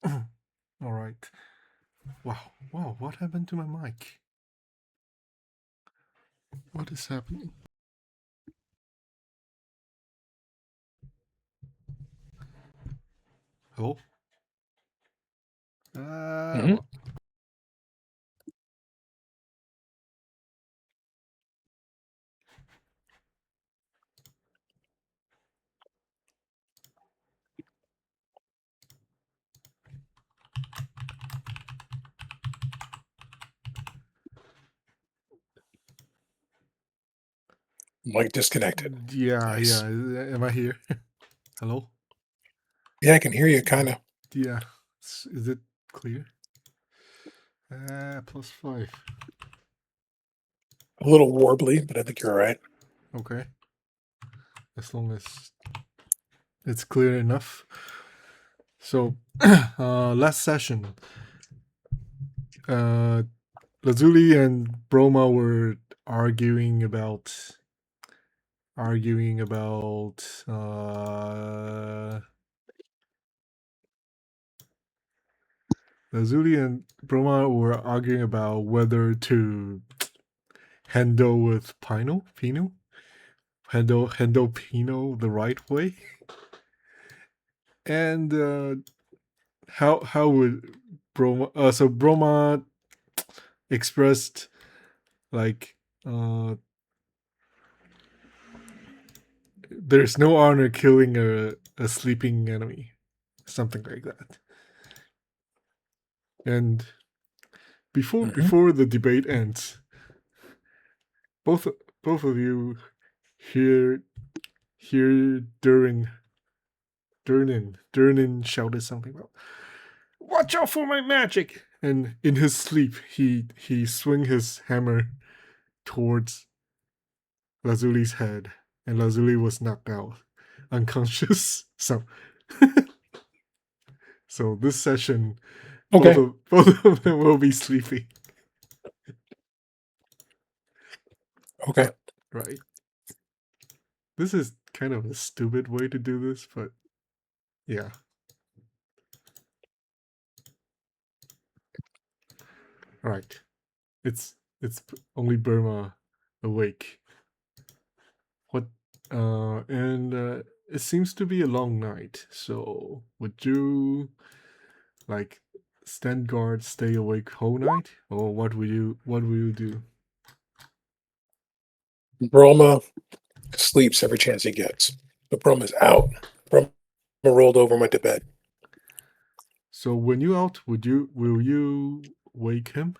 All right. Wow, what happened to my mic? What is happening? Hello? Mhm. Mic disconnected. Yeah. Nice. Am I here? Hello? Yeah, I can hear you kinda. Yeah. Is it clear? +5. A little warbly, but I think you're all right. Okay. As long as it's clear enough. So, last session, Lazuli and Broma were arguing about Lazuli and Broma were arguing about whether to handle with Pino the right way, and how would Broma? So Broma expressed like there's no honor killing a sleeping enemy, something like that. And Mhm. before the debate ends, both of you hear Durnin shouted something about "Watch out for my magic!" And in his sleep, he swung his hammer towards Lazuli's head, and Lazuli was knocked out, unconscious. So this session, Okay. both of them will be sleeping. Okay. Right. This is kind of a stupid way to do this, but yeah. All right. It's only Burma awake. What and it seems to be a long night. So would you like stand guard, stay awake whole night, or what will you do? Broma sleeps every chance he gets. But Broma's out. Broma rolled over and went to bed. So when you out, will you wake him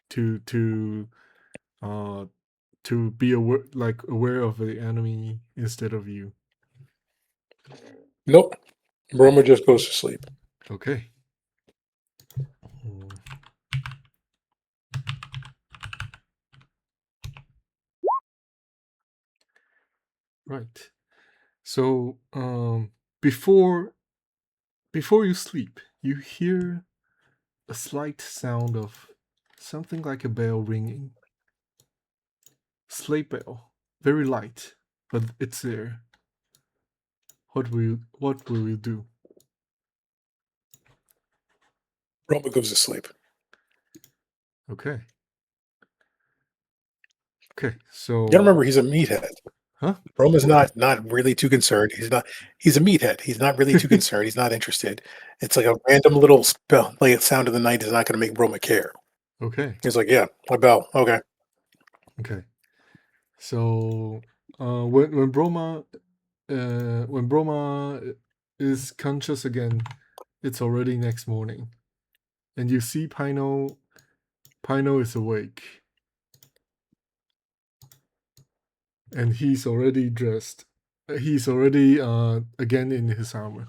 to uh to be aware of the enemy instead of you? Nope. Broma just goes to sleep. Okay. Hmm. Right. So before you sleep, you hear a slight sound of something like a bell ringing. Sleigh bell, very light, but it's there. What will you do? Broma goes to sleep. Okay. Okay. You gotta So, remember he's a meathead. huh? Broma's not really too concerned. He's a meathead. He's not really too concerned. He's not interested. It's like a random little spell, like sound of the night is not gonna make Broma care. Okay. He's like, yeah, my bell. Okay. Okay. So, when Broma is conscious again, it's already next morning, and you see Pino. Pino is awake, and he's already dressed. He's already again in his armor,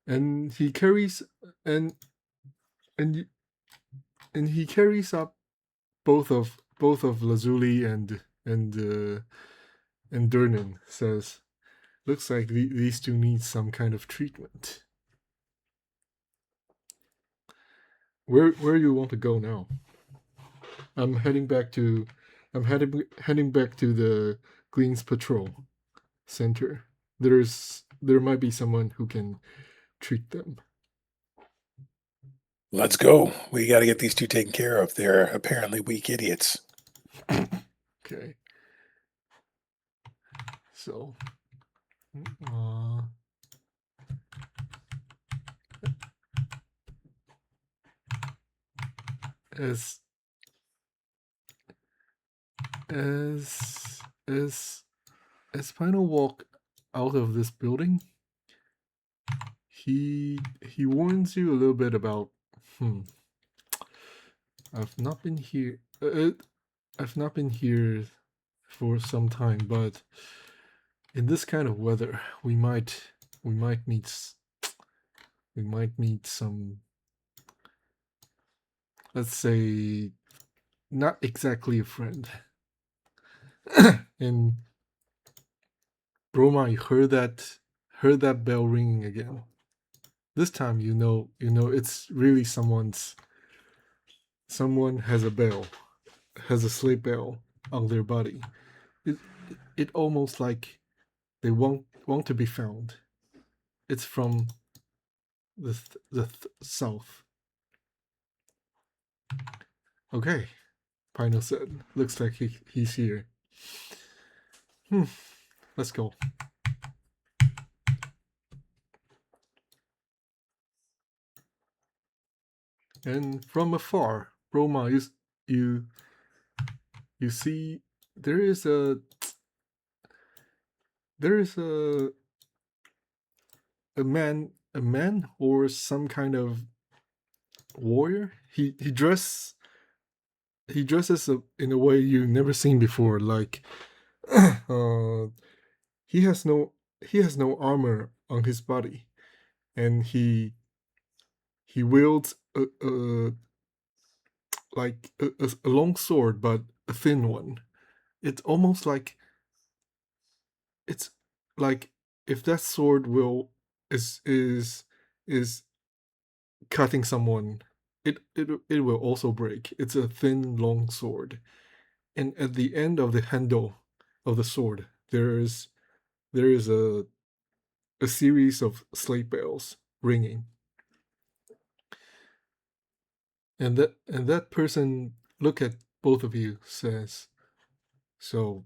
and he carries and and and he carries up both of Lazuli and Durnan. Says, looks like these two need some kind of treatment. Where you want to go now? I'm heading back to heading back to the Queen's Patrol Center. There's there might be someone who can treat them. Let's go. We got to get these two taken care of. They're apparently weak idiots. Okay, so uh, as as as as Final walk out of this building, he warns you a little bit about. Hmm, I've not been here. I've not been here for some time, but in this kind of weather, we might meet we might meet some, let's say, not exactly a friend. And Roma, you heard that bell ringing again. This time you know it's really someone has a bell, has a sleigh bell on their body. It it almost like they want to be found. It's from the south. Okay, Pino said. Looks like he's here. Hmm, let's go. And from afar, Roma, you you see there is there is a man or some kind of warrior. He dresses in a way you've never seen before. Like uh, he has no he has no armor on his body, and he wields a long sword, but a thin one. It's almost like it's like if that sword will is cutting someone, it will also break. It's a thin, long sword, and at the end of the handle of the sword, there is a series of sleigh bells ringing, and that person look at both of you says, "So,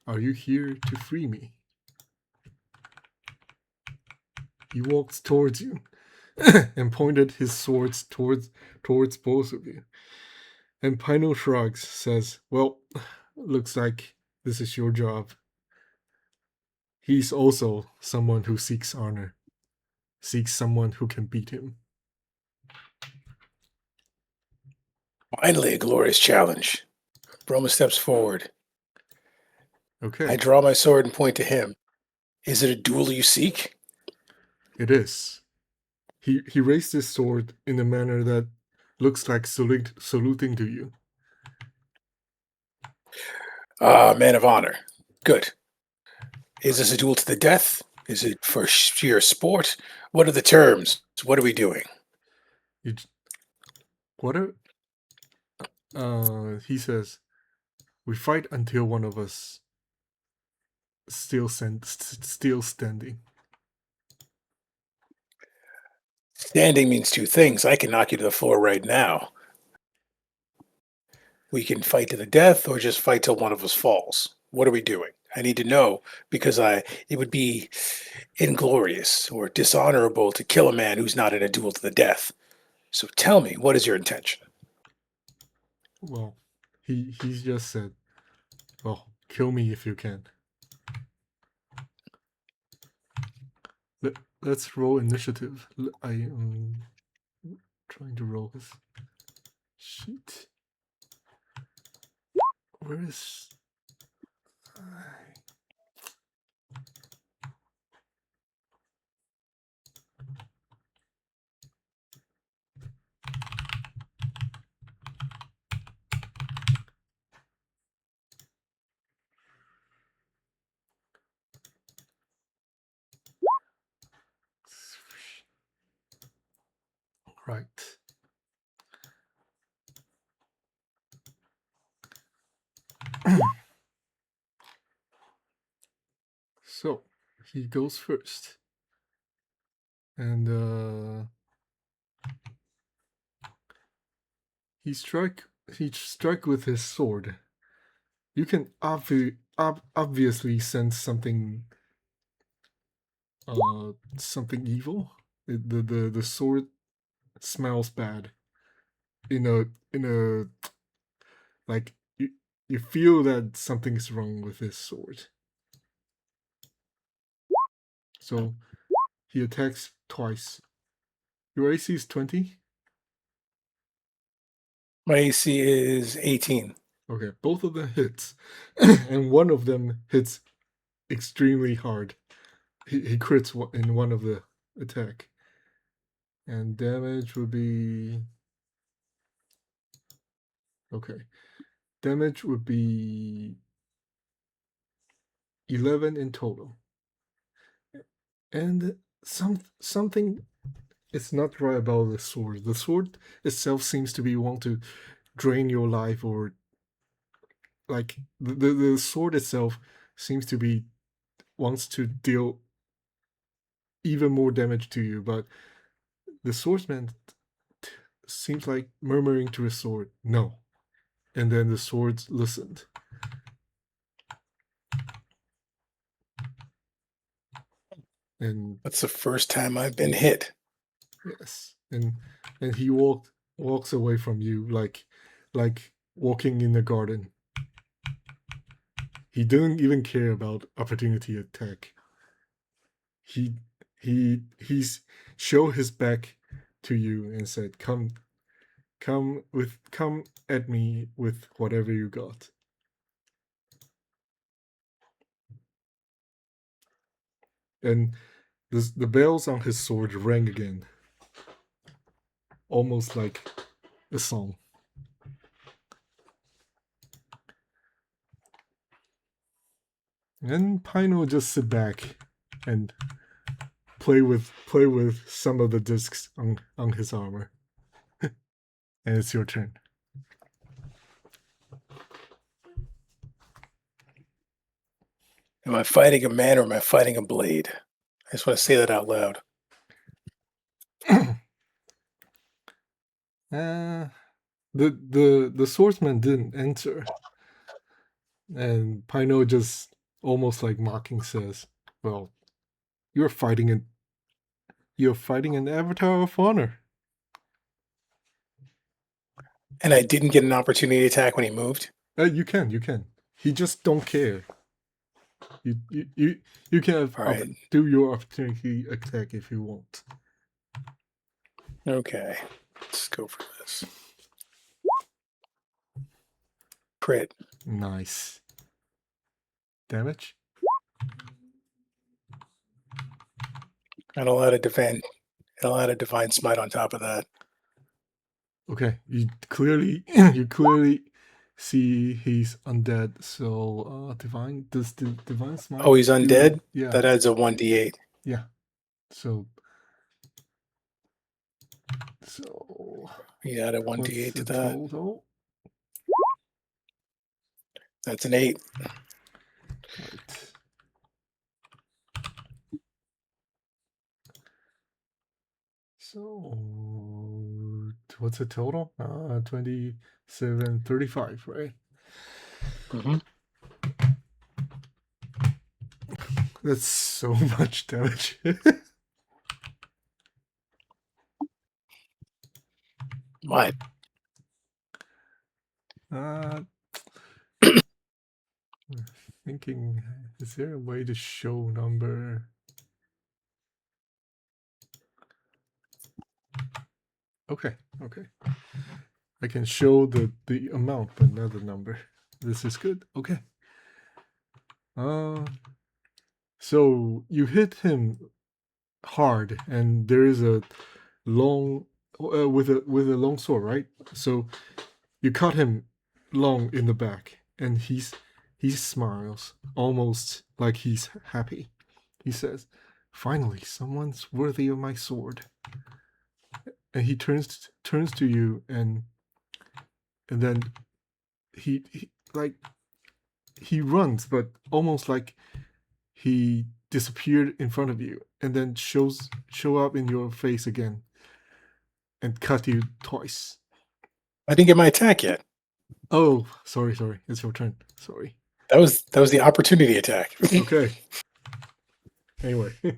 are you here to free me?" He walks towards you and pointed his swords towards both of you. And Pino shrugs, says, "Well, looks like this is your job." He's also someone who seeks honor, seeks someone who can beat him. Finally, a glorious challenge. Broma steps forward. I Okay, draw my sword and point to him. Is it a duel you seek? it is. He raised his sword in a manner that looks like saluting to you. Ah, man of honor. Good. Is this a duel to the death? Is it for sheer sport? What are the terms? What are we doing? You, what are, he says, we fight until one of us still standing. Standing means two things. I can knock you to the floor right now. We can fight to the death or just fight till one of us falls. What are we doing? I need to know because it would be inglorious or dishonorable to kill a man who's not in a duel to the death. So tell me, what is your intention? Well, he's just said, "Well, kill me if you can." Let's roll initiative. I am trying to roll this sheet. Where is? Right. So he goes first. And he strike with his sword. You can obviously sense something evil. The sword smells bad. In a like you feel that something is wrong with his sword. So he attacks twice. Your AC is 20. My AC is 18. Okay, both of them hits, and one of them hits extremely hard. He crits in one of the attack, and damage would be okay. Damage would be 11 in total, and something is not right about the sword. The sword itself seems to be want to drain your life, or like the sword itself seems to be wants to deal even more damage to you, but the swordsman seems like murmuring to his sword, "No." And then the sword listened. And That's the first time I've been hit. yes, and he walks away from you like walking in the garden. He didn't even care about opportunity attack. He's show his back to you and said, come at me with whatever you got." And the bells on his sword rang again, almost like a song. And Pino just sit back and play with some of the discs on his armor. And it's your turn. Am I fighting a man or am I fighting a blade? I just want to say that out loud. The swordsman didn't answer, and Pino just almost like mocking says, "Well, you're fighting an avatar of honor." And I didn't get an opportunity attack when he moved. You can. He just don't care. You can All right. do your opportunity attack if you want. Okay. Let's go for this. Crit. Nice. Damage? And a lot of divine smite on top of that. Okay, you clearly see he's undead. So divine does the divine smite? Oh, he's undead? Yeah. That adds a 1d8. Yeah. So You add a 1d8 what's to the that. total? That's an 8. Right. So what's the total? 27, 35, right? Mm-hmm. That's so much damage. What? Thinking, is there a way to show number? Okay. I can show the amount, but not the number. This is good. Okay. So you hit him hard, and there is a long with a long sword, right? So you cut him long in the back, and he smiles, almost like he's happy. He says, "Finally, someone's worthy of my sword." And he turns to you, and then he runs, but almost like he disappeared in front of you and then show up in your face again and cut you twice. I didn't get my attack yet. Oh, sorry. It's your turn. Sorry. That was the opportunity attack. Okay. Anyway. All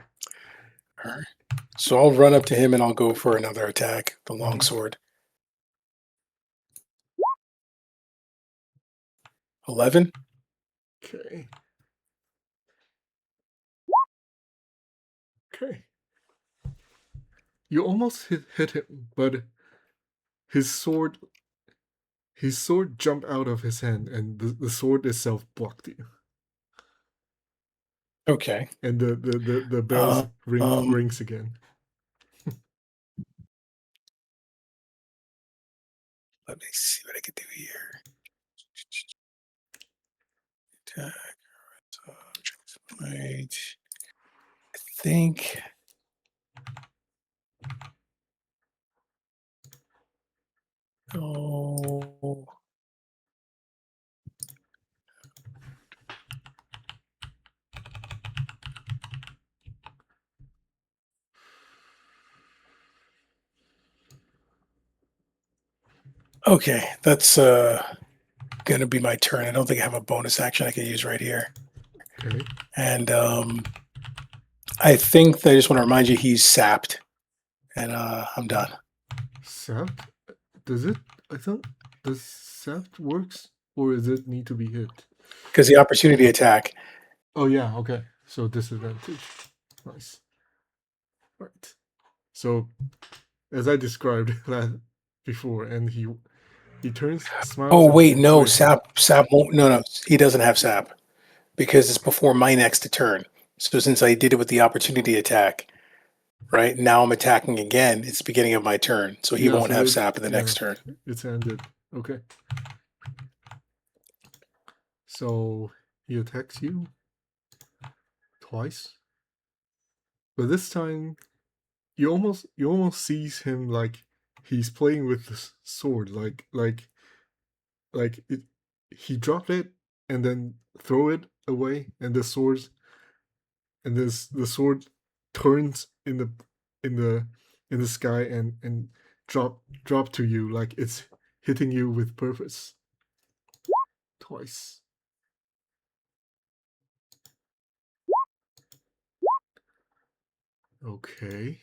right. So I'll run up to him and I'll go for another attack, the Mhm. longsword. 11. Okay. Okay. You almost hit him, but his sword jumped out of his hand and the sword itself blocked you. Okay. And the bells Um, rings again. let me see what I can do here. Attack. Wait. I think. Oh. Okay, that's gonna be my turn. I don't think I have a bonus action I can use right here. Okay. And I think that I just want to remind you he's sapped, and I'm done. Sapped? Does it? I thought does sapped works or does it need to be hit? Because the opportunity attack. Oh yeah. Okay. So disadvantage. Nice. Right. So as I described that before, and he turns, smiles, Oh wait, and no, waves. sap won't. No, he doesn't have sap because it's before my next turn. So since I did it with the opportunity attack, right now I'm attacking again. It's the beginning of my turn, so he Yeah. won't So have it sap in the yeah, next turn. it's ended. Okay. So he attacks you twice, but this time you almost sees him like he's playing with the sword, like it. He dropped it and then throw it away, and the sword turns in the in the sky and drop to you like it's hitting you with purpose twice. Okay.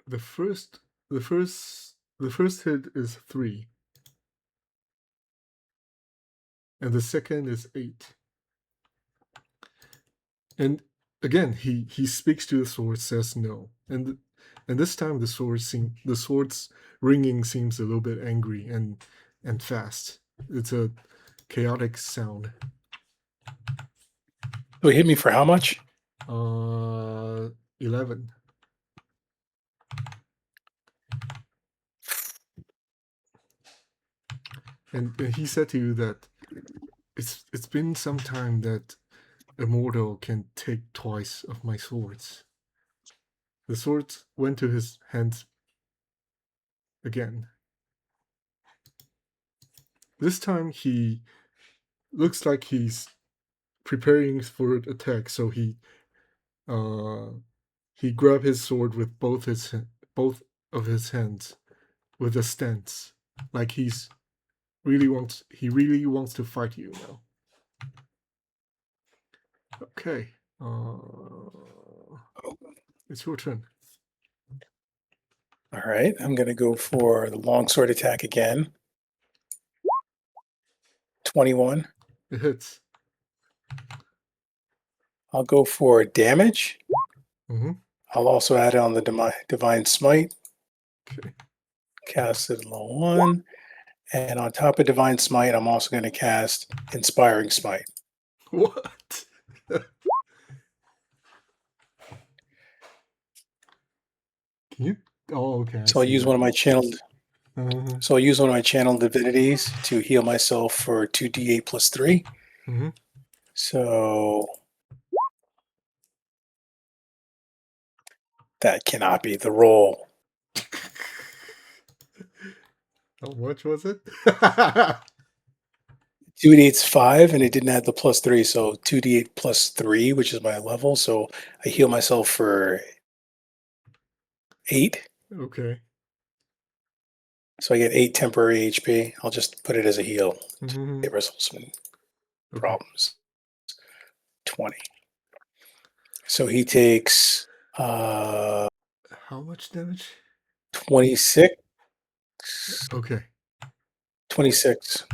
The first the first hit is 3 and the second is 8. And again, he speaks to the sword, says no, and this time the sword's ringing seems a little bit angry and fast. It's a chaotic sound. So he hit me for how much? 11. And he said to you that it's been some time that a mortal can take twice of my swords. The swords went to his hands again. This time he looks like he's preparing for an attack, so uh he grabbed his sword with both of his hands with a stance, like he really wants to fight you now. Okay, it's your turn. All right, I'm going to go for the longsword attack again. 21. It hits. I'll go for damage. Mm-hmm. I'll also add on the divine smite. Okay. Cast it level 1. And on top of divine smite, I'm also going to cast inspiring smite. What? Can you? Oh, okay. I So I'll see use that. one of my channeled. Uh-huh. So I'll use one of my channeled divinities to heal myself for 2d8 plus 3. Mm-hmm. So that cannot be the roll. How much was it? 2d8's 5, and it didn't add the +3, so 2d8 plus 3, which is my level. So I heal myself for 8. Okay. So I get 8 temporary HP. I'll just put it as a heal to Hmm. resolve some Okay. problems. 20. So he takes How much damage? 26. Okay. 26.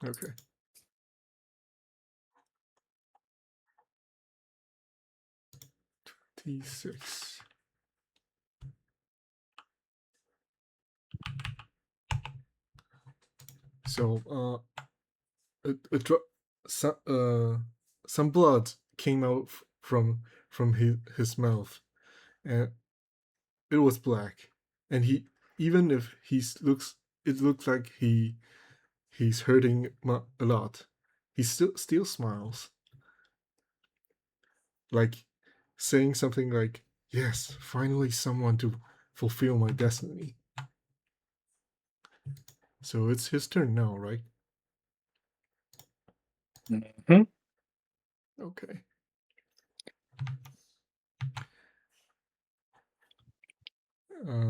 Okay. T6. So, some some blood came out from his mouth, and it was black. And he, even if looks, it looks like he's hurting a lot. He still smiles, like saying something like, "Yes, finally someone to fulfill my destiny." So it's his turn now, right? Mhm. Okay.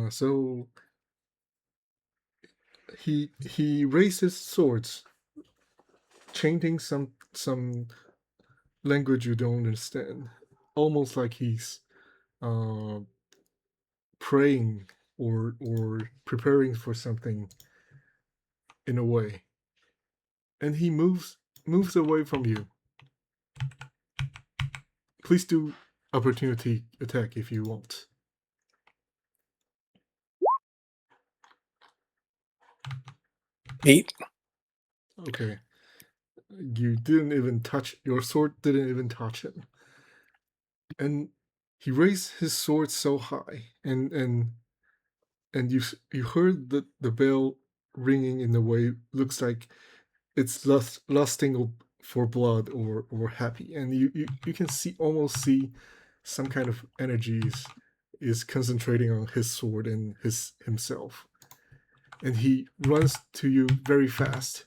So he raised his swords, chanting some language you don't understand, almost like he's uh, praying or preparing for something in a way. And he moves away from you. Please do opportunity attack if you want. 8. Okay. You didn't even touch your sword didn't even touch him. And he raised his sword so high, and you heard the bell ringing in a way looks like it's lusting for blood or happy, and you can almost see some kind of energies is concentrating on his sword and himself, and he runs to you very fast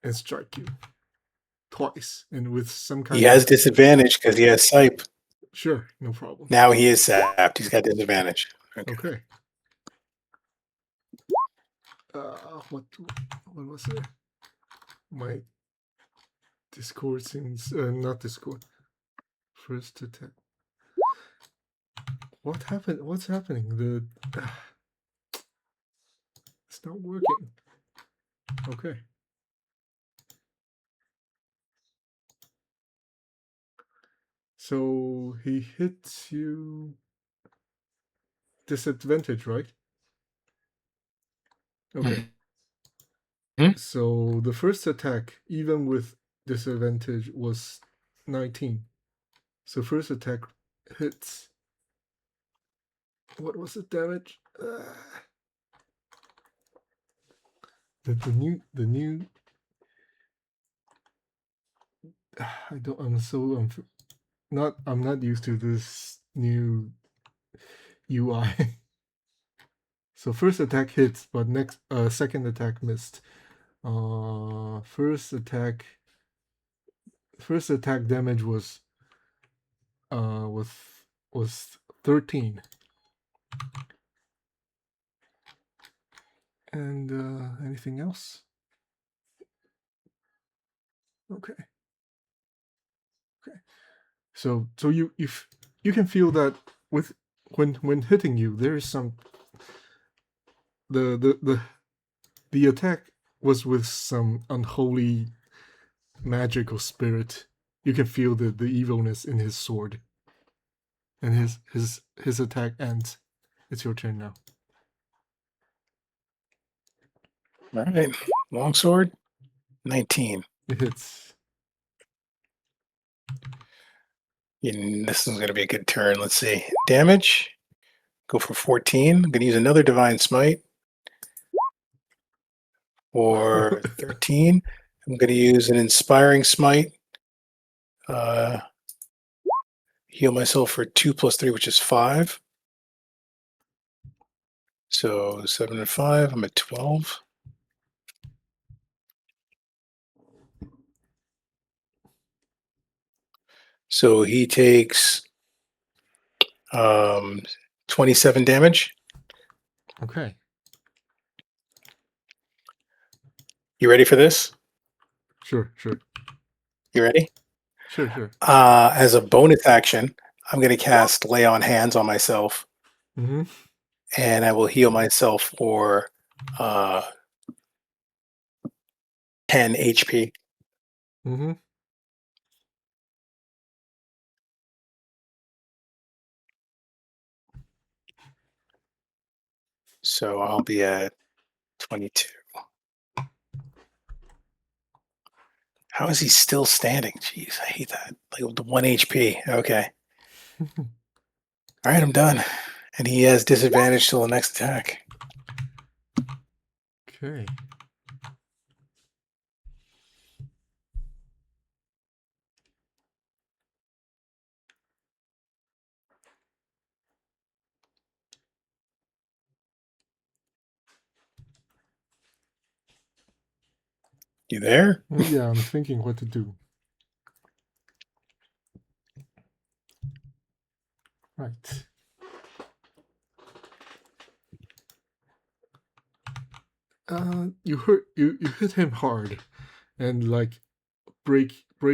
and strike you twice, and with some He kind of has disadvantage because he has Sipe. sure, no problem. Now he is sapped. He's got disadvantage. Okay. Okay. What was it? My Discord seems not Discord. First attack. What happened? What's happening? It's not working. Okay. So he hits you disadvantage, right? Okay. Mhm. So the first attack, even with disadvantage, was 19. So first attack hits. What was the damage? The new. I don't. I'm not used to this new UI. So first attack hits, but second attack missed. Uh, first attack first attack damage was uh was was 13. And anything else? Okay. Okay. So you if you can feel that with when hitting you, there is some the attack was with some unholy magical spirit. You can feel the evilness in his sword, and his attack ends. It's your turn now. All right. Longsword, 19. It hits. This is going to be a good turn. Let's see. Damage, go for 14. I'm going to use another Divine Smite for 13. I'm going to use an Inspiring Smite. Uh, heal myself for 2 plus 3, which is 5. So 7 and 5, I'm at 12. So he takes 27 damage. Okay. You ready for this? Sure, sure. You ready? Sure, sure. As a bonus action, I'm going to cast Lay on Hands on myself, Mm-hmm. and I will heal myself for uh, 10 HP. Mm-hmm. So I'll be at 22. How is he still standing? Jeez, I hate that. Like with the 1 HP. Okay. All right, I'm done. And he has disadvantage till the next attack. Okay. You there? Yeah, I'm thinking what to do. Right. You hit him hard and like break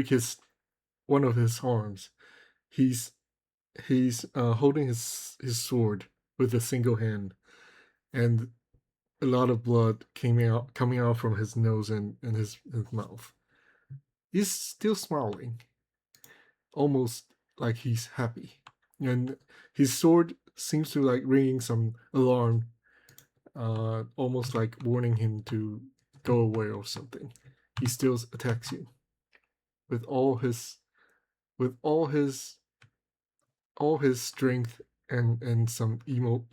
his one of his arms. He's he's holding his sword with a single hand, and a lot of blood coming out from his nose and his mouth. He's still smiling, almost like he's happy, and his sword seems to like ringing some alarm, almost like warning him to go away or something. He still attacks you with with all his strength and some evil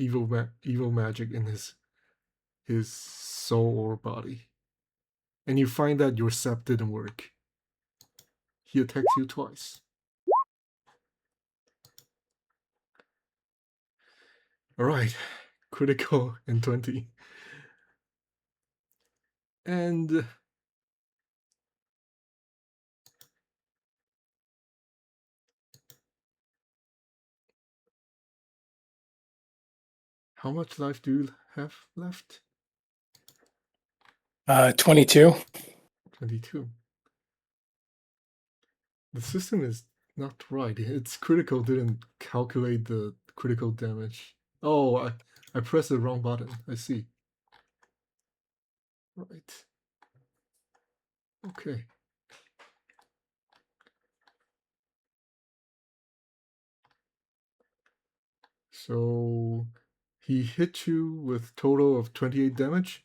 magic in his soul or body. And you find that your sap didn't work. He attacks you twice. All right, critical and 20. And how much life do you have left? 22. 22. The system is not right. Its critical didn't calculate the critical damage. Oh, I pressed the wrong button. I see. Right. Okay. So he hit you with total of 28 damage.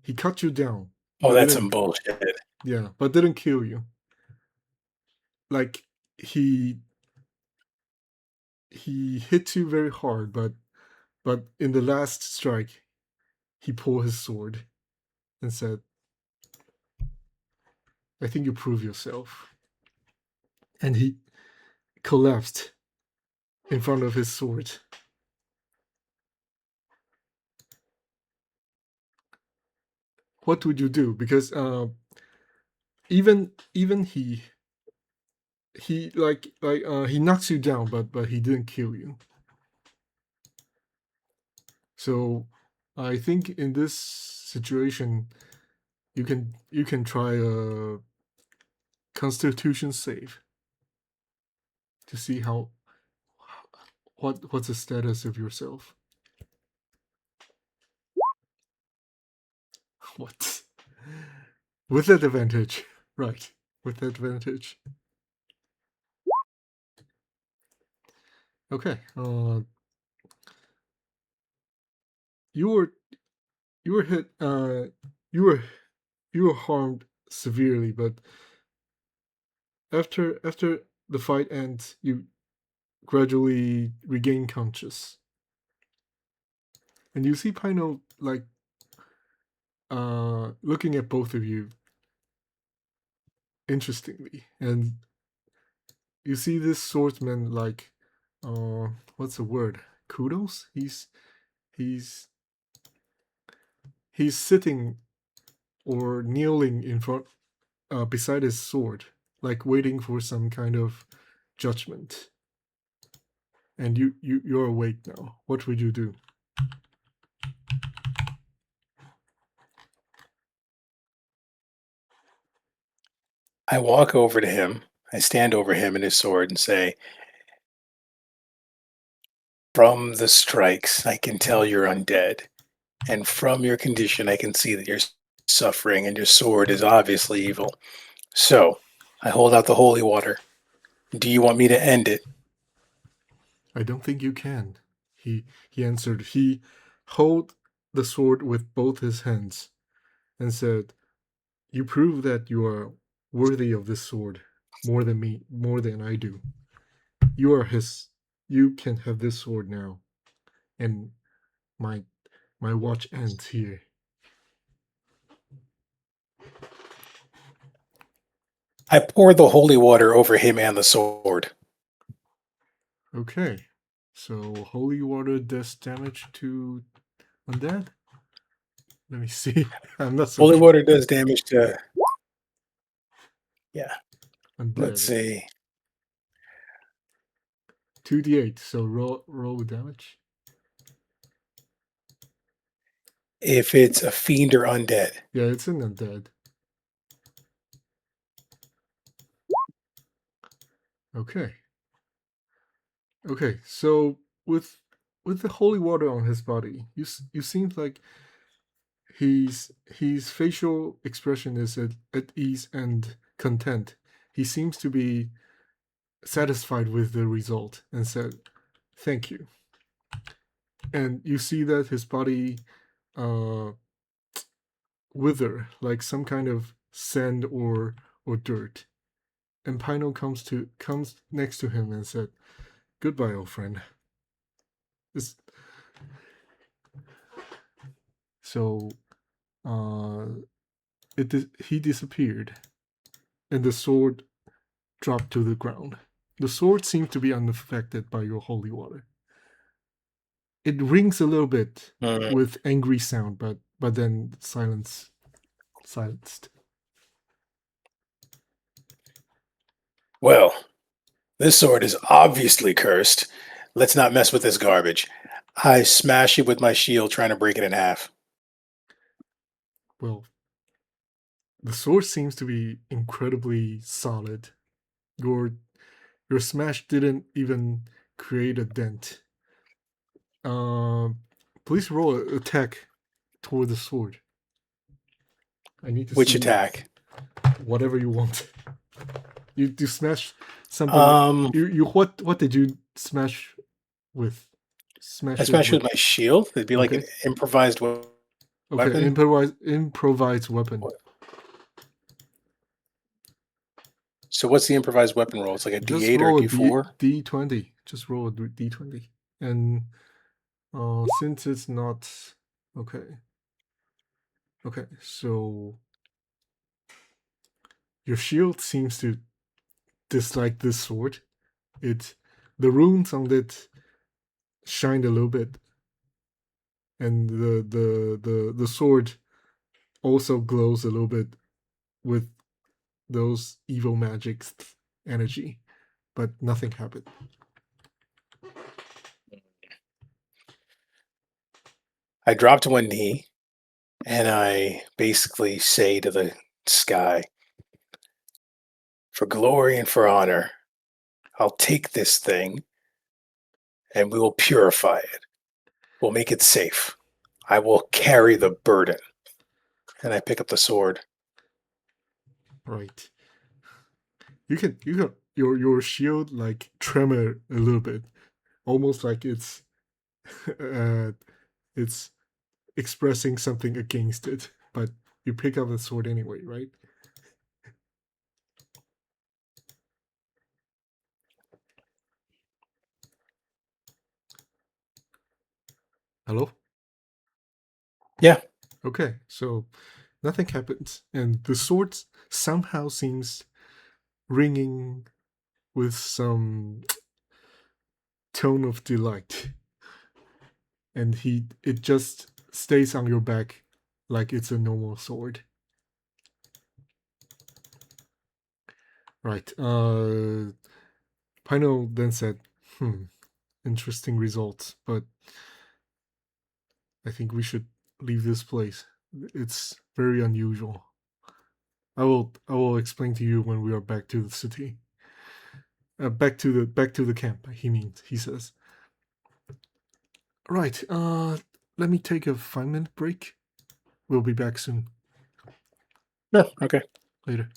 He cut you down, Oh, but that's some didn't bullshit. yeah, but didn't kill you. Like he he hit you very hard, but in the last strike, he pulled his sword and said, "I think you prove yourself." And he collapsed in front of his sword. What would you do? Because even he he knocks you down, but he didn't kill you. So I think in this situation, you can try a Constitution save to see how what's the status of yourself. What? With that advantage, right? With that advantage. Okay. You were you were hit. You were you were harmed severely, but after the fight ends, you gradually regain conscious, and you see Pino like looking at both of you interestingly, and you see this swordsman like what's the word? Kudos. He's he's sitting or kneeling in front beside his sword, like waiting for some kind of judgment. And you're awake now. What would you do? I walk over to him. I stand over him and his sword and say, "From the strikes, I can tell you're undead. And from your condition, I can see that you're suffering and your sword is obviously evil. So, I hold out the holy water. Do you want me to end it?" I don't think you can. He answered. He held the sword with both his hands and said, "You prove that you are worthy of this sword more than me, more than I do. You are his. You can have this sword now, and my my watch ends here." I pour the holy water over him and the sword. Okay, so holy water does damage to undead. Let me see. I'm not so Holy sure. water does damage to, yeah, let's Undead. see. 2d8. So roll damage. If it's a fiend or undead. Yeah, it's an undead. Okay. Okay. So with the holy water on his body, you seem like his facial expression is at ease and content. He seems to be satisfied with the result and said, "Thank you." And you see that his body uh, wither like some kind of sand or dirt. And Pino comes next to him and said, "Goodbye, old friend." This, so uh, he disappeared, and the sword dropped to the ground. The sword seemed to be unaffected by your holy water. It rings a little bit Mm, with angry sound, but then silenced. well, this sword is obviously cursed. Let's not mess with this garbage. I smash it with my shield, trying to break it in half. Well, the sword seems to be incredibly solid. Your your smash didn't even create a dent. Uh, please roll an attack toward the sword. I need to Which see attack? whatever you want. You smash something. Um, You what did you smash with? I Smash it smash it with. with my shield. It'd be like an Okay. improvised Okay. weapon. Improvise weapon. So what's the improvised weapon roll? It's like a Just D8 or a roll a D4. D20. Just roll a D20. And since it's not okay. Okay. So your shield seems to dislike this sword. It the runes on it shined a little bit, and the sword also glows a little bit with those evil magic's energy, but nothing happened. I drop to one knee and I basically say to the sky, "For glory and for honor, I'll take this thing and we will purify it. We'll make it safe. I will carry the burden." And I pick up the sword. Right. You can your shield like tremor a little bit, almost like uh it's expressing something against it, but you pick up the sword anyway, right? Hello? Yeah. Okay, so nothing happens, and the sword somehow seems ringing with some tone of delight, and it just stays on your back like it's a normal sword. Right. Pino then said, interesting results, but I think we should leave this place. It's very unusual. I will explain to you when we are back to the city. Back to the camp, he says. Right, let me take a 5-minute break. We'll be back soon. Yeah, okay. Later.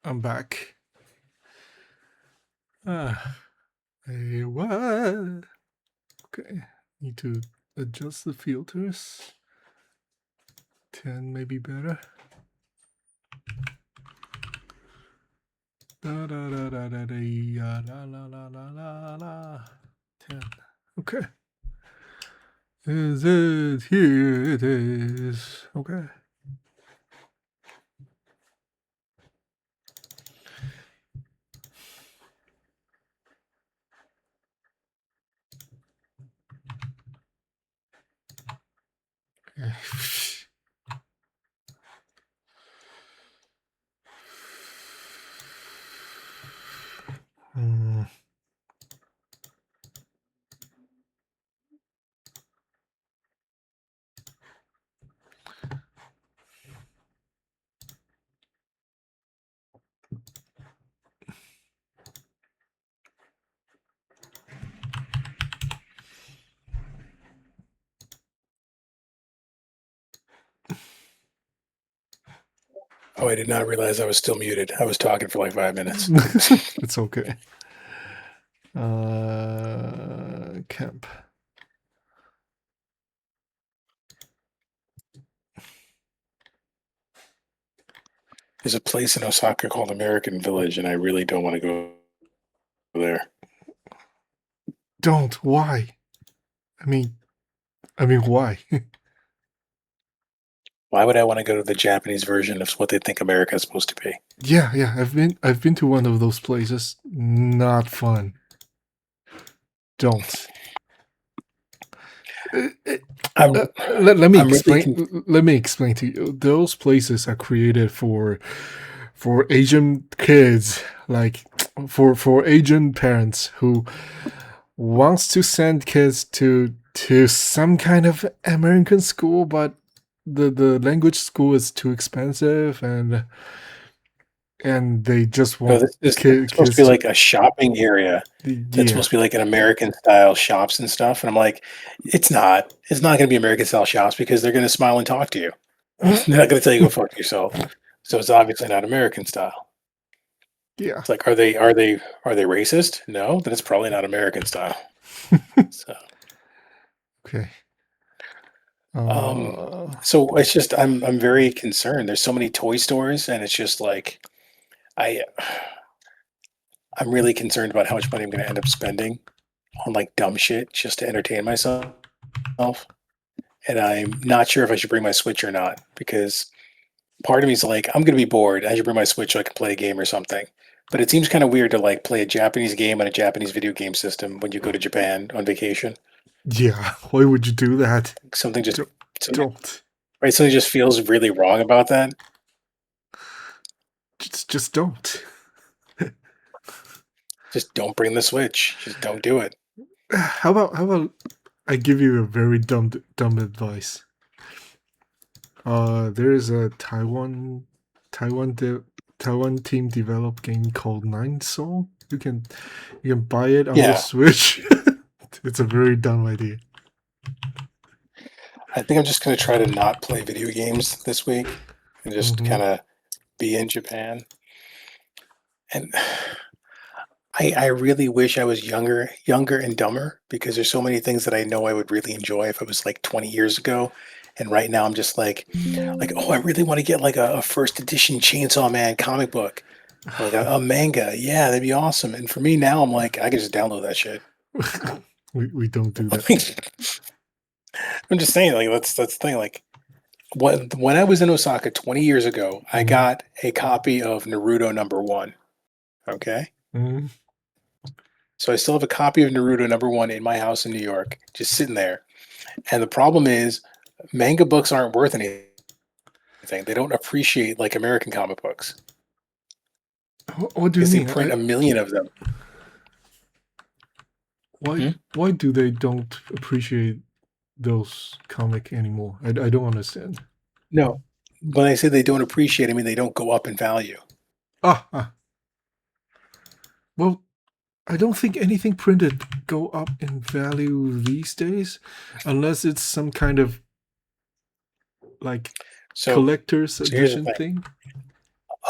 I'm back. Hey, what? Okay, need to adjust the filters. 10 maybe better. Da da da da da da la la la la la la. 10. Okay. Is it? Here it is. Okay. Hmm. Oh, I did not realize I was still muted. I was talking for like 5 minutes. It's okay. Camp. There's a place in Osaka called American Village, and I really don't want to go there. Don't. Why? I mean, why? Why would I want to go to the Japanese version of what they think America is supposed to be? Yeah. I've been to one of those places. Not fun. Don't. Uh, I'm let me I'm really explain. Let me explain to you. Those places are created for Asian kids, like for Asian parents who wants to send kids to some kind of American school, but the language school is too expensive, and they just no. want This is supposed to kids be to. like a shopping area that's Yeah. supposed to be like an American style shops and stuff. And I'm like, it's not. It's not going to be American style shops because they're going to smile and talk to you. They're not going to tell you go fuck yourself. So it's obviously not American style. Yeah. It's like, are they racist? No, then it's probably not American style. So, Okay. um, Uh, so it's just I'm very concerned. There's so many toy stores, and it's just like I I'm really concerned about how much money I'm going to end up spending on like dumb shit just to entertain myself. And I'm not sure if I should bring my Switch or not because part of me is like, I'm going to be bored. I should bring my Switch so I can play a game or something. But it seems kind of weird to like play a Japanese game on a Japanese video game system when you go to Japan on vacation. yeah. Why would you do that? Something just, Don't. some- Don't. right? Something just feels really wrong about that. Just don't. Just don't bring the Switch. Just don't do it. How about I give you a very dumb advice. There is a Taiwan Taiwan team developed game called Nine Soul. You can buy it on the Yeah, Switch. It's a very dumb idea. I think I'm just going to try to not play video games this week and just Hmm. kind of be in Japan. And I really wish I was younger and dumber because there's so many things that I know I would really enjoy if it was like 20 years ago. And right now I'm just like, oh, I really want to get like a first edition Chainsaw Man comic book or like a manga. Yeah, that'd be awesome. And for me now, I'm like, I can just download that shit. We don't do that. I'm just saying, like that's the thing. Like when I was in Osaka 20 years ago, I Hmm. got a copy of Naruto #1. Okay. Hmm. So I still have a copy of Naruto #1 in my house in New York, just sitting there. And the problem is, manga books aren't worth anything. They don't appreciate like American comic books What do you because they mean? print a million of them. Why Hmm? why do they don't appreciate those comic anymore? I don't understand. No, when I say they don't appreciate, I mean they don't go up in value. Ah. Well, I don't think anything printed go up in value these days, unless it's some kind of like So, collector's so here's the edition thing: thing.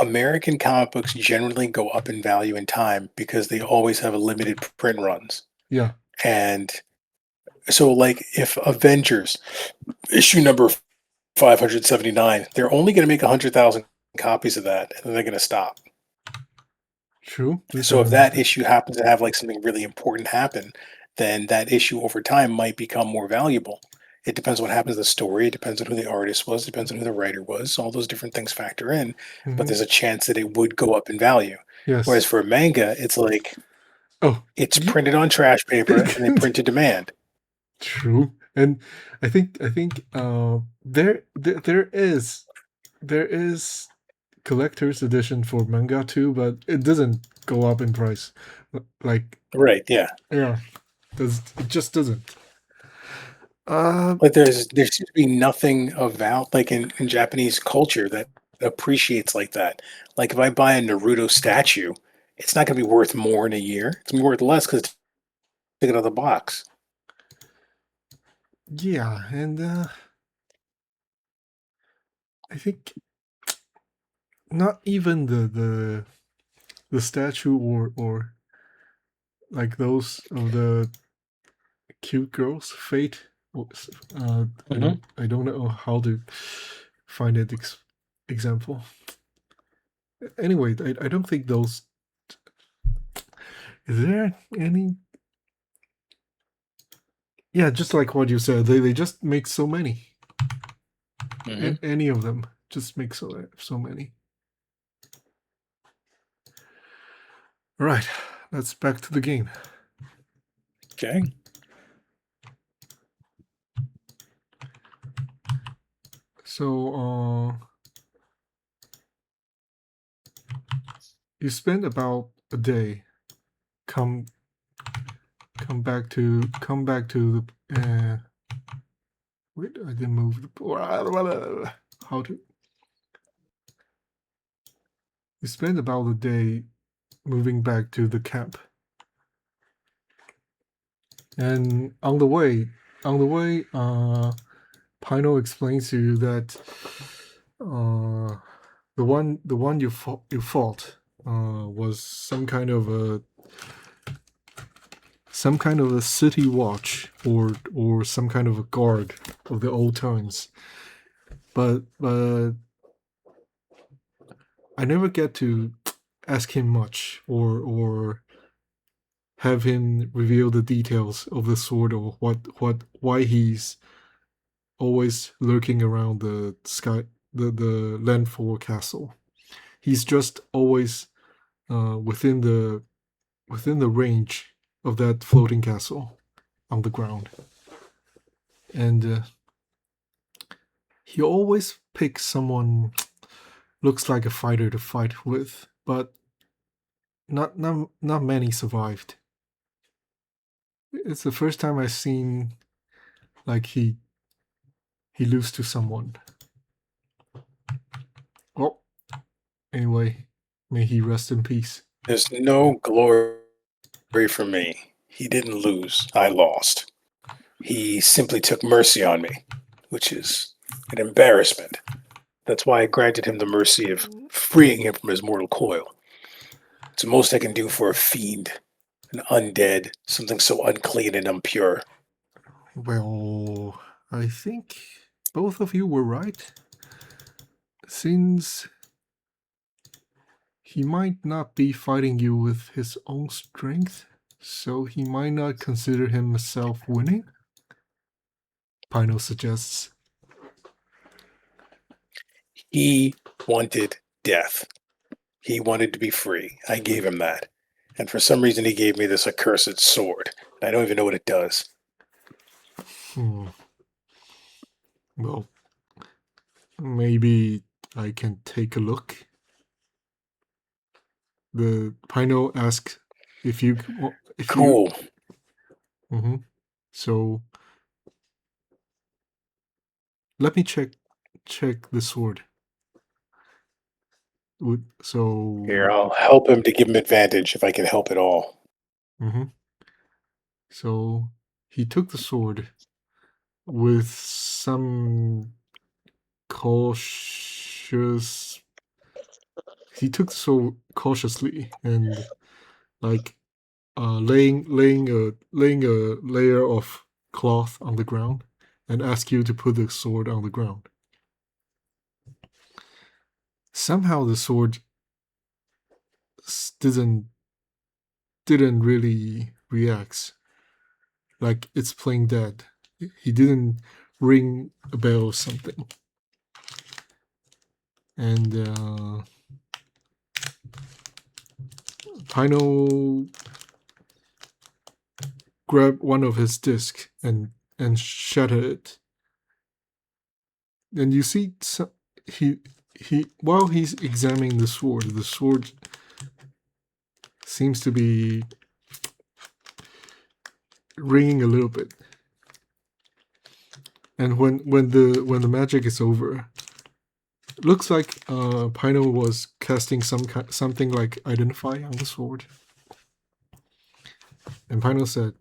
American comic books generally go up in value in time because they always have a limited print runs. Yeah. And so, like, if Avengers issue number 579, they're only going to make 100,000 copies of that, and then they're going to stop. True. This I So if that understand. issue happens to have like something really important happen, then that issue over time might become more valuable. It depends what happens to the story. It depends on who the artist was. It depends on who the writer was. All those different things factor in, but Hmm. there's a chance that it would go up in value. Whereas Yes. for a manga, it's like Oh, it's you, printed on trash paper and they print to demand. true. And I think there is collector's edition for manga too, but it doesn't go up in price. Like, Right? Yeah. yeah, it just doesn't. Uh, Like there seems to be nothing of val like in Japanese culture that appreciates like that. Like if I buy a Naruto statue, it's not gonna be worth more in a year. It's gonna be worth less because it's taken out of the box. yeah, and I think not even the statue or like those of the cute girls fate. I Mhm. don't know how to find it example. Anyway, I don't think those. Is there any? Yeah, just like what you said, they just make so many. Mhm. Any of them just make so many. All right, let's back to the game. Okay. So, you spend about a day. Come come back to the. Wait, I didn't move the. How to? You spend about a day moving back to the camp, and on the way, Pino explains to you that uh, the one you fought was some kind of a city watch or some kind of a guard of the old times. But I never get to ask him much or have him reveal the details of the sword or why he's always lurking around the landfall castle. He's just always within the range of that floating castle on the ground, and he always picks someone looks like a fighter to fight with, but not many survived. It's the first time I've seen like he lose to someone. Well, anyway, may he rest in peace. There's no glory for me. He didn't lose. I lost. He simply took mercy on me, which is an embarrassment. That's why I granted him the mercy of freeing him from his mortal coil. It's the most I can do for a fiend, an undead, something so unclean and impure. Well, I think both of you were right. Since he might not be fighting you with his own strength, so he might not consider himself winning, Pino suggests. He wanted death. He wanted to be free. I gave him that. And for some reason, he gave me this accursed sword. I don't even know what it does. Hmm. Well, maybe I can take a look. The Pino asks if you. Cool. Mhm. So let me check the sword. So Here, I'll help him to give him advantage if I can help at all. mhm. So he took the sword with some cautious he took the sword cautiously and like laying a layer of cloth on the ground and asked you to put the sword on the ground. Somehow the sword didn't really react, like it's playing dead. He didn't ring a bell or something. And Pino grabbed one of his discs and shattered it. And you see he while he's examining the sword seems to be ringing a little bit. And when the magic is over, looks like Pino was casting something like identify on the sword. And Pino said,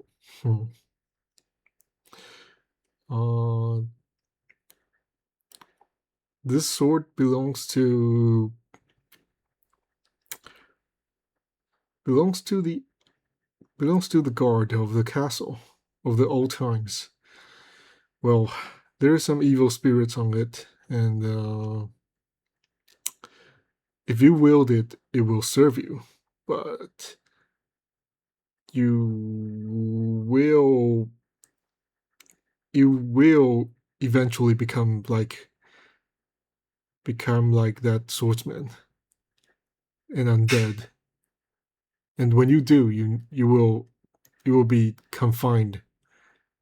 this sword belongs to the guard of the castle of the old times. Well, there are some evil spirits on it, and if you wield it, it will serve you. But you will eventually become like that swordsman and undead. And when you do, you will be confined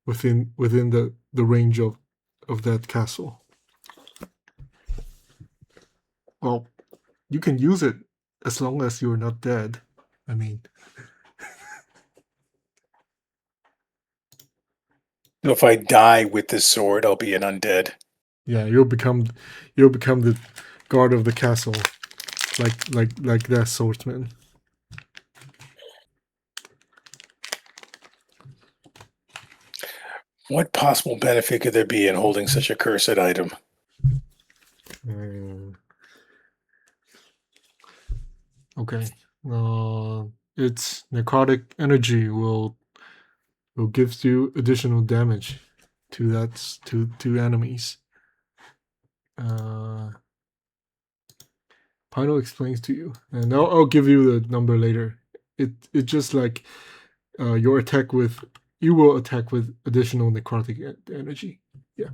within the range of that castle. Well, you can use it as long as you're not dead. I mean, If I die with this sword, I'll be an undead. yeah, you'll become the guard of the castle, like that swordsman. What possible benefit could there be in holding such a cursed item? Okay. Its necrotic energy will give you additional damage to enemies. Pino explains to you, and I'll give you the number later. It just like your attack with you will attack with additional necrotic energy. Yeah.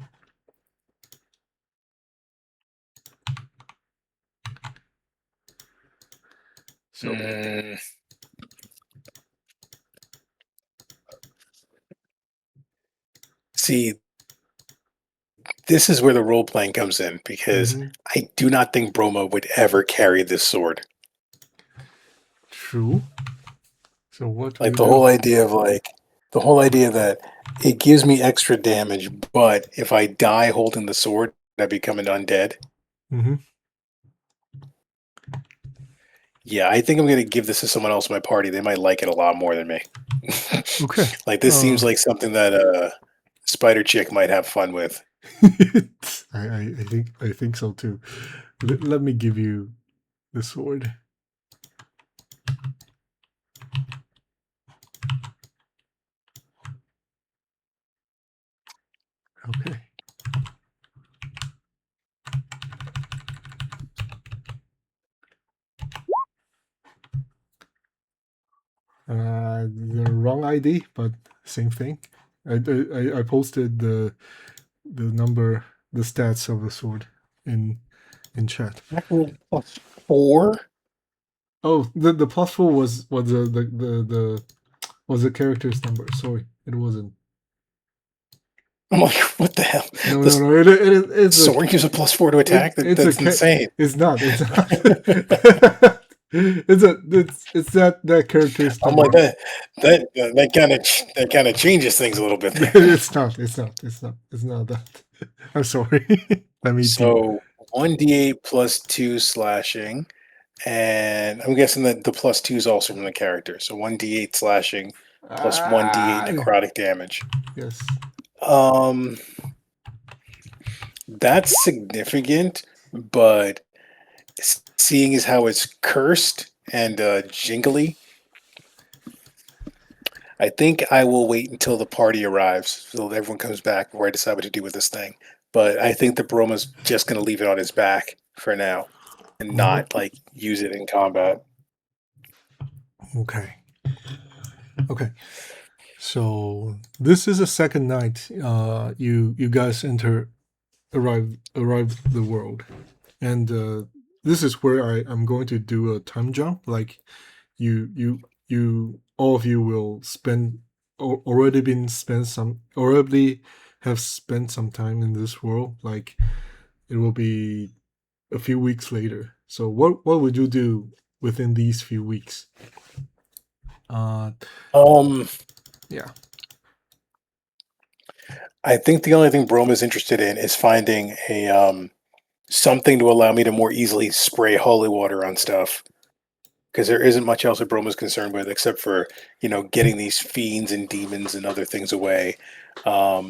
So See, this is where the role playing comes in because I do not think Broma would ever carry this sword. true. So what Like will you the whole idea that it gives me extra damage, but if I die holding the sword, I become an undead. do? Yeah, I think I'm gonna give this to someone else in my party. They might like it a lot more than me. Okay. Like this seems like something that Spider Chick might have fun with. I think so too. Let me give you the sword. Okay. The wrong ID, but same thing. I posted the number, the stats of the sword in chat. +4? Oh, the +4 was the was the character's number. Sorry, it wasn't. I'm like, what the hell? No, This no, no. It's a sword gives a +4 to attack? That's insane. It's not. It's not. It's that character's I'm like number. that kind of changes things a little bit there. It's not. It's not that. I'm sorry. Let me do. So 1d8 +2 slashing, and I'm guessing that the +2 is also from the character. So 1d8 slashing plus 1d8 necrotic damage. Yes. That's significant, but seeing as how it's cursed and jingly, I think I will wait until the party arrives so everyone comes back before I decide what to do with this thing. But I think the Broma's just going to leave it on his back for now and Mhm. not like use it in combat. Okay. Okay. So this is the second night you guys arrive the world. And this is where I'm going to do a time jump. Like you all of you will spend already have spent some time in this world. Like it will be a few weeks later. So what would you do within these few weeks? Uh, Um, yeah. I think the only thing Broma's interested in is finding a something to allow me to more easily spray holy water on stuff because there isn't much else that Broma's concerned with except for getting these fiends and demons and other things away.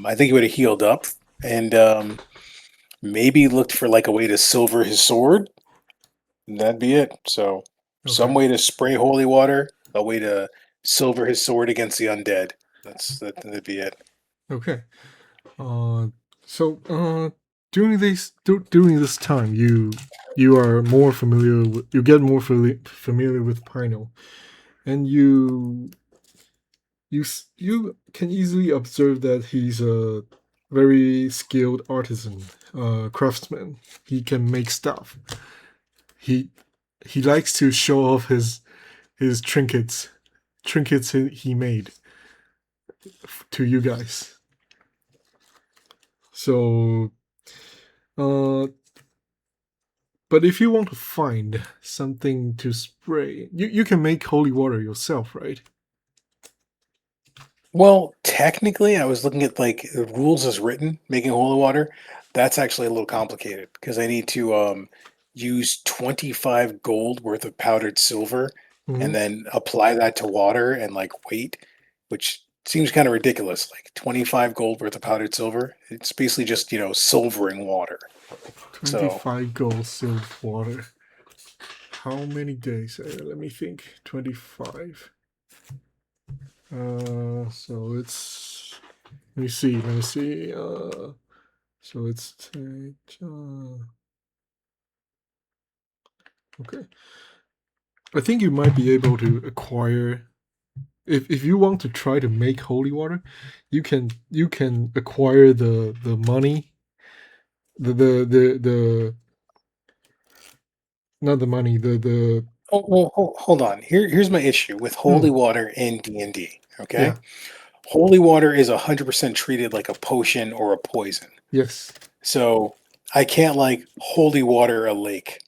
I think he would have healed up and maybe looked for like a way to silver his sword. And that'd be it. So some Okay. way to spray holy water, a way to silver his sword against the undead. That'd be it. Okay. Uh, so during this time, you are more familiar. You get more familiar with Pino, and you can easily observe that he's a very skilled artisan, craftsman. He can make stuff. He he likes to show off his trinkets he made to you guys. So, uh, but if you want to find something to spray, you can make holy water yourself, right? Well, technically, I was looking at like the rules as written, making holy water. That's actually a little complicated because I need to use 25 gold worth of powdered silver and Hmm. then apply that to water and like wait, which seems kind of ridiculous. Like 25 gold worth of powdered silver. It's basically just, silvering water. So 25 gold silver water. How many days? Let me think. 25. So it's. Let me see. Let me see. So it's. Okay. I think you might be able to acquire. If you want to try to make holy water, you can acquire the money, the not the money, the hold on. Here's my issue with holy hmm, water in D&D, okay? yeah, Holy water is 100% treated like a potion or a poison. yes. So I can't like holy water a lake.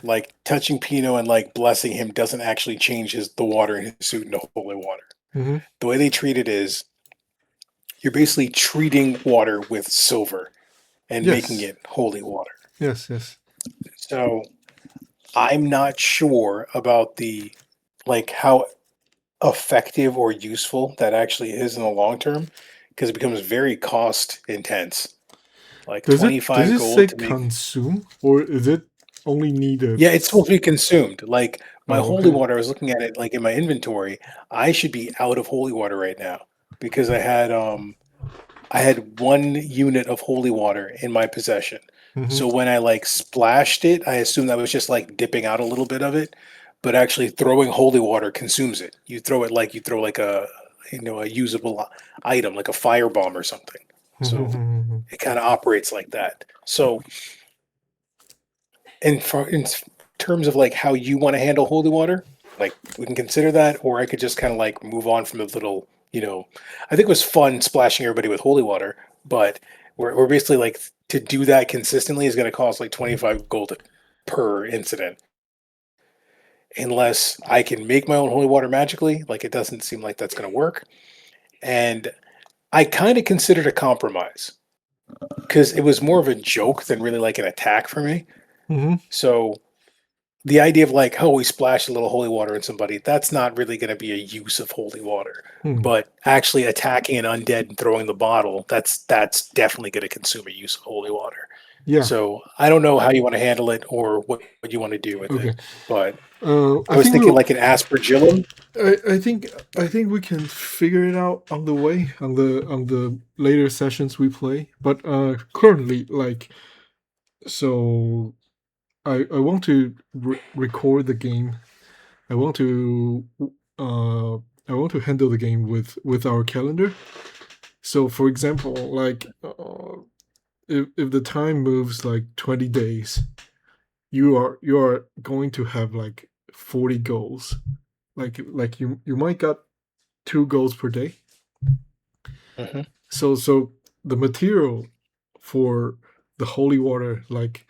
Like touching Pino and like blessing him doesn't actually change the water in his suit into holy water. Hmm. The way they treat it is you're basically treating water with silver and making Yes, it holy water. yes, yes. So I'm not sure about the like how effective or useful that actually is in the long term because it becomes very cost intense. Like Does 25 it say gold to make. consume, or is it only need a Yeah, it's supposed to be consumed. Like my oh, holy okay. water, I was looking at it like in my inventory. I should be out of holy water right now because I had one unit of holy water in my possession. Hmm. So when I like splashed it, I assumed that was just like dipping out a little bit of it, but actually throwing holy water consumes it. You throw it like you throw like a usable item like a firebomb or something. So it kind of operates like that. So in terms of like how you want to handle holy water, like we can consider that, or I could just kind of like move on from the little, I think it was fun splashing everybody with holy water, but we're basically like to do that consistently is going to cost like 25 gold per incident. Unless I can make my own holy water magically, like it doesn't seem like that's going to work. And I kind of considered a compromise because it was more of a joke than really like an attack for me. Hmm. So the idea of like, oh, we splash a little holy water on somebody, that's not really going to be a use of holy water. Hmm. But actually attacking an undead and throwing the bottle, that's definitely going to consume a use of holy water. Yeah. So I don't know how you want to handle it or what you want to do with it. Okay. But I I was think thinking we'll. like an aspergillum. I think we can figure it out on the way on the later sessions we play. But currently, like, so I want to record the game. I want to uh I want to handle the game with our calendar. So for example, like if the time moves like 20 days, you are going to have like 40 goals. Like you might got 2 goals per day. Hmm. So the material for the holy water, like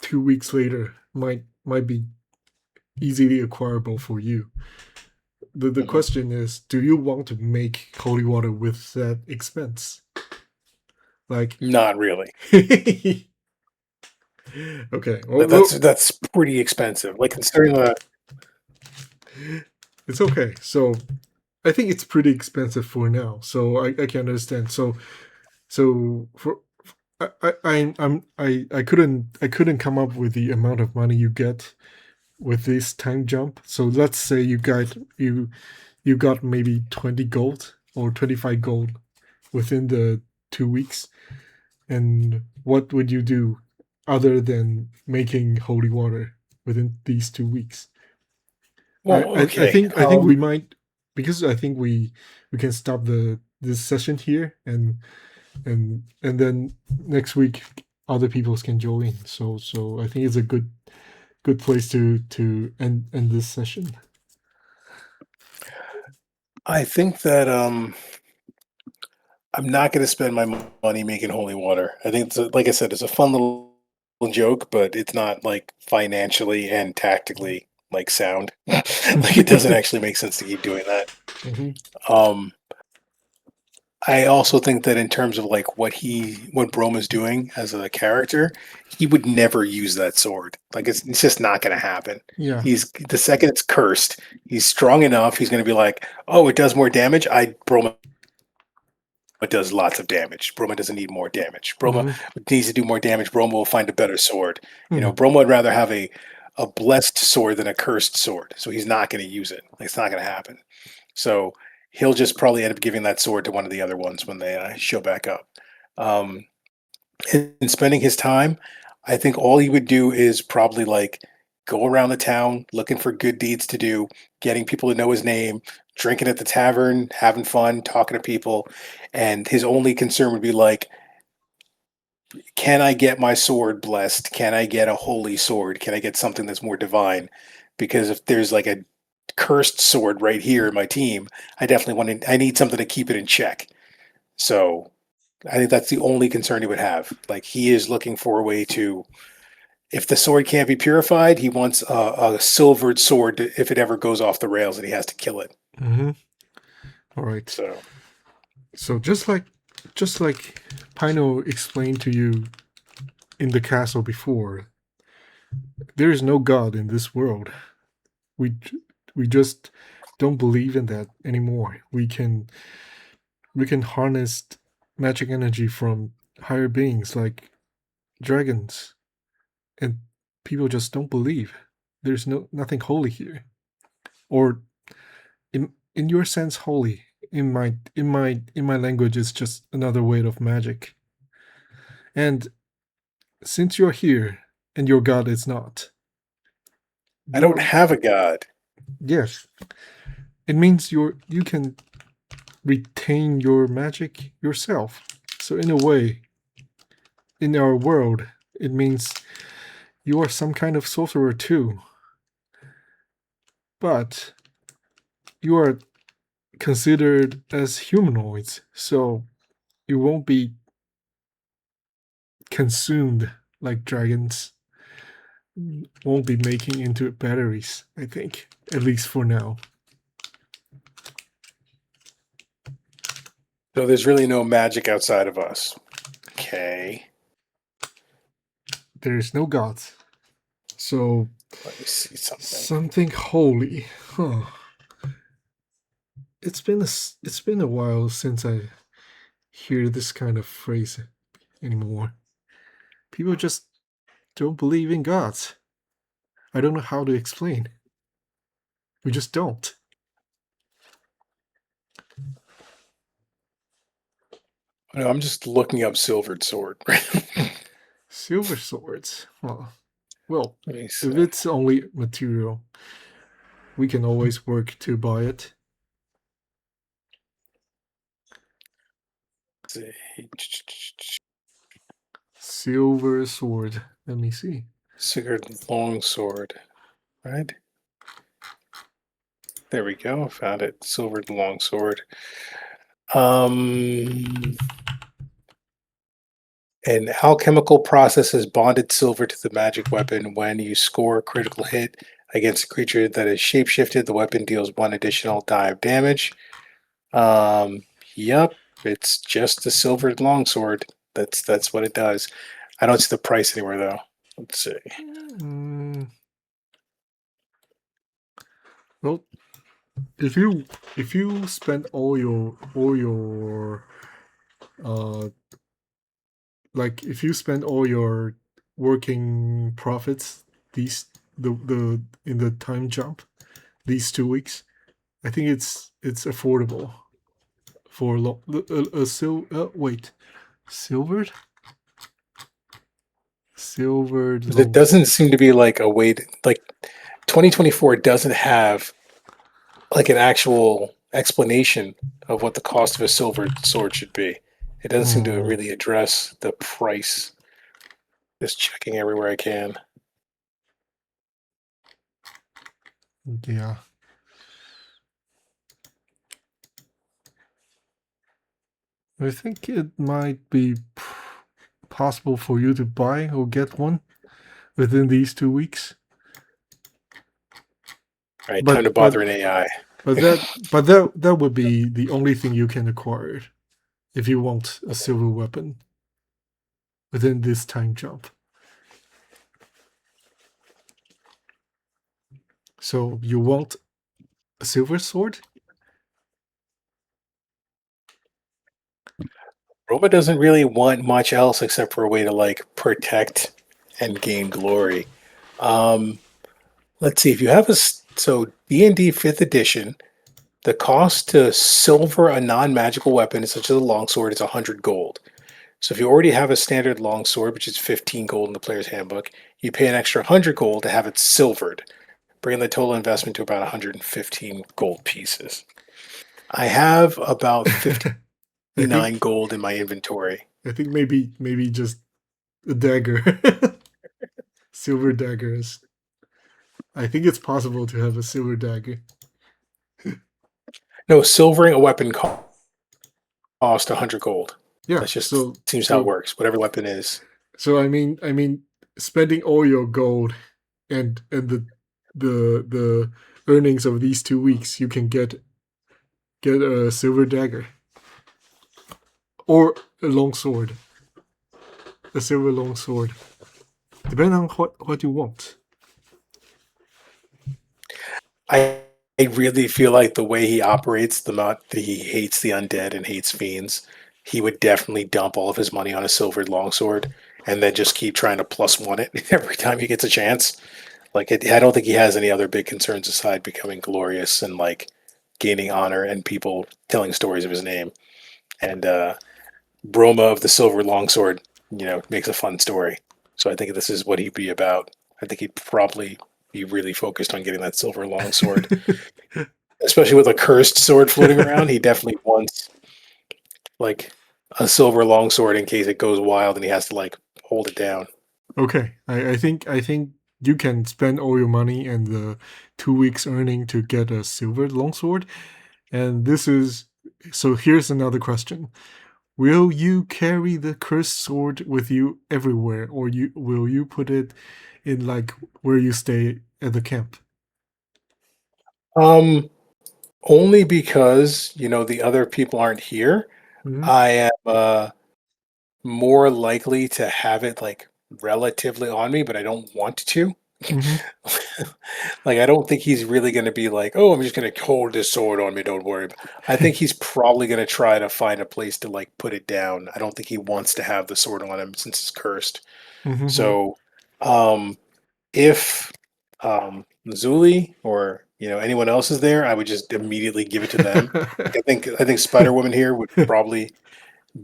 2 weeks later, might be easily acquirable for you. The Hmm. question is, do you want to make holy water with that expense? Like, Not really. okay, That's pretty expensive. Like considering the it's okay. So I think it's pretty expensive for now. So I can understand. So for I couldn't come up with the amount of money you get with this time jump. So let's say you got maybe 20 gold or 25 gold within the 2 weeks. And what would you do other than making holy water within these 2 weeks? I, well, I, I okay. think I think we might, because I think we can stop the this session here, and then next week other people can join. So I think it's a good place to end this session. I think that I'm not going to spend my money making holy water. I think like I said, it's a fun little joke, but it's not like financially and tactically like sound. Like it doesn't actually make sense to keep doing that. Mhm. Um, I also think that in terms of like what Broma's doing as a character, he would never use that sword. Like it's just not going to happen. Yeah. He's the second it's cursed, he's strong enough. He's going to be like, oh, it does more damage. Broma does lots of damage. Broma doesn't need more damage. Broma Hmm. needs to do more damage. Broma will find a better sword. You Hmm. know, Broma would rather have a blessed sword than a cursed sword. So he's not going to use it. It's not going to happen. So he'll just probably end up giving that sword to one of the other ones when they show back up. Um, and spending his time, I think all he would do is probably like go around the town looking for good deeds to do, getting people to know his name, drinking at the tavern, having fun, talking to people. And his only concern would be like, can I get my sword blessed? Can I get a holy sword? Can I get something that's more divine? Because if there's like a cursed sword right here in my team, I definitely I need something to keep it in check. So I think that's the only concern he would have. Like he is looking for a way to, if the sword can't be purified, he wants a silvered sword if it ever goes off the rails and he has to kill it. Hmm. All right. So So just like Pino explained to you in the castle before, there is no god in this world. We just don't believe in that anymore. We can harness magic energy from higher beings like dragons, and people just don't believe. There's nothing holy here, or in your sense, holy. In my language, it's just another way of magic. And since you're here and your god is not, I don't you're have a god. yes, it means you can retain your magic yourself. So in a way, in our world, it means you are some kind of sorcerer too, but you are considered as humanoids, so you won't be consumed like dragons, won't be making into batteries, I think, at least for now. So there's really no magic outside of us. Okay. There is no gods. So Let me see something. something holy. Huh. It's been a while since I hear this kind of phrase. anymore. People just don't believe in gods. I don't know how to explain. We just don't. No, I'm just looking up silvered sword. Let Silver swords. Well, me if see. it's only material, we can always work to buy it. Silver sword. Let me see. Sigurd longsword, right? There we go. Found it. Silvered longsword. Um, an alchemical process has bonded silver to the magic weapon. When you score a critical hit against a creature that is shapeshifted, the weapon deals one additional die of damage. Um, yep, it's just the silvered longsword. That's what it does. I don't see the price anywhere though. Let's see. Mm, well, if you spend all your uh like if you spend all your working profits these the in the time jump these 2 weeks, I think it's affordable for wait, silvered silvered There long. doesn't seem to be like a way to, like 2024 doesn't have like an actual explanation of what the cost of a silver sword should be. It doesn't seem to Hmm, really address the price. Just checking everywhere I can. yeah, I think it might be possible for you to buy or get one within these 2 weeks. All right, time to But but bother an AI. but that would be the only thing you can acquire if you want a silver weapon within this time jump. So you want a silver sword? Roma doesn't really want much else except for a way to like protect and gain glory. Um, let's see if you have so D&D 5th edition. The cost to silver a non-magical weapon, such as a longsword, is 100 gold. So if you already have a standard longsword, which is 15 gold in the player's handbook, you pay an extra 100 gold to have it silvered, bringing the total investment to about 115 gold pieces. I have about I 59 think gold in my inventory. I think maybe just a dagger. Silver daggers. I think it's possible to have a silver dagger. No, silvering a weapon cost 100 gold. Yeah, That's just so seems how it so works. Whatever weapon is. so I mean spending all your gold and the earnings of these 2 weeks, you can get a silver dagger or a long sword, a silver long sword, depending on what you want. I I really feel like the way he operates, the amount that he hates the undead and hates fiends, he would definitely dump all of his money on a silvered longsword and then just keep trying to plus one it every time he gets a chance. I don't think he has any other big concerns aside becoming glorious and like gaining honor and people telling stories of his name. And Broma of the Silver Longsword, makes a fun story. So I think this is what he'd be about. I think he'd probably be really focused on getting that silver longsword, especially with a cursed sword floating around. He definitely wants like a silver longsword in case it goes wild and he has to like hold it down. Okay, I think you can spend all your money and the 2 weeks earning to get a silver longsword. And this is so. Here's another question: will you carry the cursed sword with you everywhere, or will you put it in like where you stay at the camp? Um, Only because the other people aren't here. Hmm. I am more likely to have it like relatively on me, but I don't want to. Mhm. Like, I don't think he's really gonna be like, "Oh, I'm just gonna hold this sword on me, don't worry." I think he's probably gonna try to find a place to, like, put it down. I don't think he wants to have the sword on him since it's cursed. Mhm. So, um, if, Zuli or, anyone else is there, I would just immediately give it to them. Like, I think Spider-Woman here would probably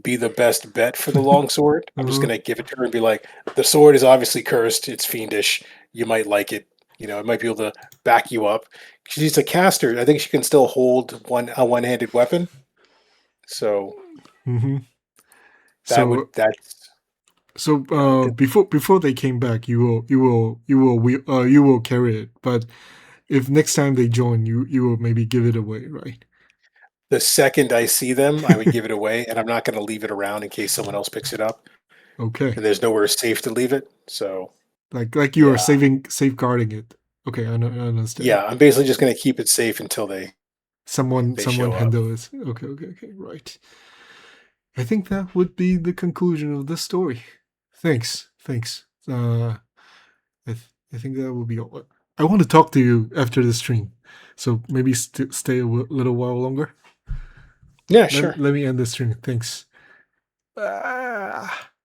be the best bet for the long sword. I'm just Uh-huh. gonna give it to her and be like, "The sword is obviously cursed. It's fiendish. You might like it. It might be able to back you up." She's a caster. I think she can still hold a one-handed weapon. So Mhm. that would So that's so yeah. before they came back, you will carry it. But if next time they join, you will maybe give it away, right? The second I see them, I would give it away, and I'm not gonna leave it around in case someone else picks it up. Okay. And there's nowhere safe to leave it. So Like you are yeah, safeguarding it. Okay, I understand. yeah. I'm basically just gonna keep it safe until they Someone show up. handle it. Okay, right. I think that would be the conclusion of this story. Thanks. I think that will be all. I want to talk to you after the stream, so maybe stay a little while longer. Yeah, sure. Let me end the stream. Thanks. Ah.